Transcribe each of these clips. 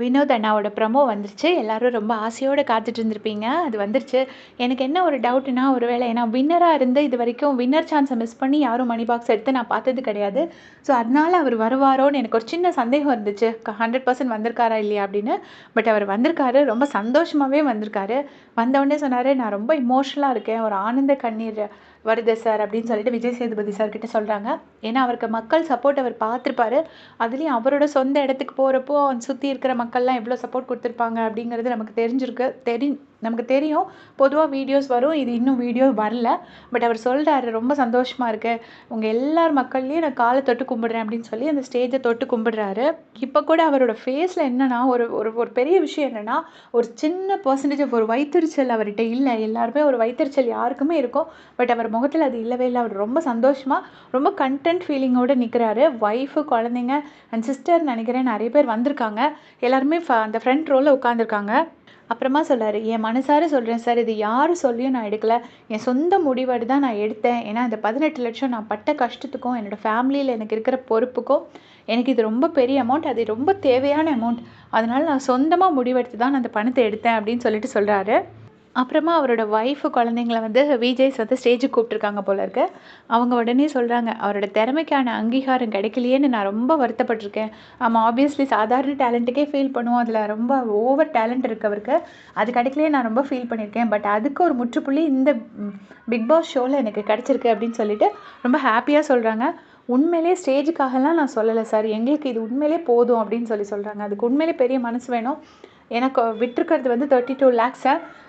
வினோத் அண்ணாவோட ப்ரமோ வந்துருச்சு. எல்லாரும் ரொம்ப ஆசையோட காத்துட்டு இருந்திருப்பீங்க. அது வந்துருச்சு. எனக்கு என்ன ஒரு டவுட்னா, ஒருவேளை ஏன்னா வின்னரா இருந்து இதுவரைக்கும் வின்னர் சான்ஸ மிஸ் பண்ணி யாரும் மணி பாக்ஸ் எடுத்து நான் பார்த்தது கிடையாது. ஸோ, அதனால அவர் வருவாரோன்னு எனக்கு ஒரு சின்ன சந்தேகம் இருந்துச்சு. 100% வந்திருக்காரா இல்லையா அப்படின்னு. பட் அவர் வந்திருக்காரு. ரொம்ப சந்தோஷமாவே வந்திருக்காரு. வந்தவுடனே சொன்னாரு, "நான் ரொம்ப எமோஷனலா இருக்கேன். ஒரு ஆனந்த கண்ணீர் வருது சார்" அப்படின்னு சொல்லிட்டு விஜய் சேதுபதி சார் கிட்ட சொல்றாங்க. ஏன்னா அவருக்கு மக்கள் சப்போர்ட் அவர் பார்த்துருப்பாரு. அதுலயும் அவரோட சொந்த இடத்துக்கு போறப்போ, சுத்தி இருக்கிற மக்கள்லாம் எவ்வளோ சப்போர்ட் குடுத்துருப்பாங்க அப்படிங்கிறது நமக்கு தெரிஞ்சிருக்கு. நமக்கு தெரியும். பொதுவா வீடியோஸ் வரும். இது இன்னும் வீடியோ வரல. பட் அவர் சொல்றாரு, "ரொம்ப சந்தோஷமா இருக்கு. உங்க எல்லார் மக்கள்லயும் நான் கால தொட்டு கும்பிடுறேன்" அப்படின்னு சொல்லி அந்த ஸ்டேஜ தொட்டு கும்பிடுறாரு. இப்ப கூட அவரோட ஃபேஸ்ல என்னன்னா, ஒரு ஒரு ஒரு பெரிய விஷயம் என்னன்னா, ஒரு சின்ன பெர்சன்டேஜ் ஆஃப் ஒரு வயித்தெரிச்சல் அவர்ட்ட இல்ல. எல்லாருமே ஒரு வயித்தெரிச்சல் யாருக்குமே இருக்கும். பட் அவர் முகத்துல அது இல்லவே இல்ல. அவர் ரொம்ப சந்தோஷமா, ரொம்ப கன்டென்ட் ஃபீலிங்கோட நிக்கிறாரு. ஒய்ஃபு, குழந்தைங்க அண்ட் சிஸ்டர் நெனைக்கிறேன் நெறைய பேர் வந்திருக்காங்க. எல்லாருமே அந்த ஃப்ரண்ட் ரோல உட்காந்துருக்காங்க. அப்புறமா சொல்லாரு, "என் மனசார சொல்றேன் சார். இது யாரு சொல்லியும் நான் எடுக்கல. என் சொந்த முடிவெடு தான் நான் எடுத்தேன். ஏன்னா, இந்த 18,00,000 நான் பட்ட கஷ்டத்துக்கும், என்னோட ஃபேமிலியில எனக்கு இருக்கிற பொறுப்புக்கும், எனக்கு இது ரொம்ப பெரிய அமௌண்ட். அது ரொம்ப தேவையான அமௌண்ட். அதனால நான் சொந்தமா முடிவெடுத்து தான் நான் அந்த பணத்த எடுத்தேன்" அப்படின்னு சொல்லிட்டு சொல்றாரு. அப்புறமா அவரோட ஒய்ஃபு, குழந்தைங்கள வந்து விஜேஸ் வந்து ஸ்டேஜுக்கு கூப்பிட்டுருக்காங்க போல இருக்கு. அவங்க உடனே சொல்றாங்க, "அவரோட திறமைக்கான அங்கீகாரம் கிடைக்கலையேன்னு நான் ரொம்ப வருத்தப்பட்டுருக்கேன். ஆமா, ஆப்வியஸ்லி சாதாரண டேலண்ட்டுக்கே ஃபீல் பண்ணுவோம். அதில ரொம்ப ஓவர் டேலண்ட் இருக்கு அவருக்கு. அது கிடைக்கலையே நான் ரொம்ப ஃபீல் பண்ணியிருக்கேன். பட் அதுக்கு ஒரு முற்றுப்புள்ளி இந்த பிக் பாஸ் ஷோல எனக்கு கிடைச்சிருக்கு" அப்படின்னு சொல்லிட்டு ரொம்ப ஹேப்பியா சொல்றாங்க. "உண்மையிலேயே ஸ்டேஜுக்காகலாம் நான் சொல்லல சார். எங்களுக்கு இது உண்மையிலேயே போதும்" அப்படின்னு சொல்றாங்க. அதுக்கு உண்மையிலேயே பெரிய மனசு வேணும். எனக்கு விட்டுருக்கிறது வந்து 32 லேக்ஸ.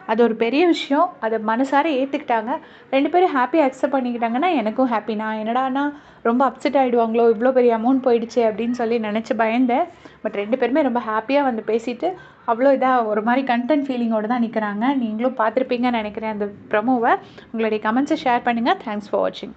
அது ஒரு பெரிய விஷயம். அத மனசார ஏத்துக்கிட்டாங்க. 2 பேரும் ஹேப்பியா அக்செப்ட் பண்ணிக்கிட்டாங்கன்னா, எனக்கும் ஹேப்பி. நான் என்னடான்னா, ரொம்ப அப்செட் ஆயிடுவாங்களோ! இவ்ளோ பெரிய அமௌண்ட் போயிடுச்சே! அப்படின்னு சொல்லி நெனச்சு பயந்தேன். பட் 2 பேருமே ரொம்ப ஹேப்பியா வந்து பேசிட்டு, அவ்ளோ இதா ஒரு மாரி கன்டென்ட் ஃபீலிங்கோட தான் நிக்கிறாங்க. நீங்களும் பார்த்துருப்பீங்கன்னு நெனைக்கிறேன் அந்த ப்ரமோவ. உங்களுடைய கமெண்ட்ஸ ஷேர் பண்ணுங்க. தேங்க்ஸ் ஃபார் வாட்சிங்.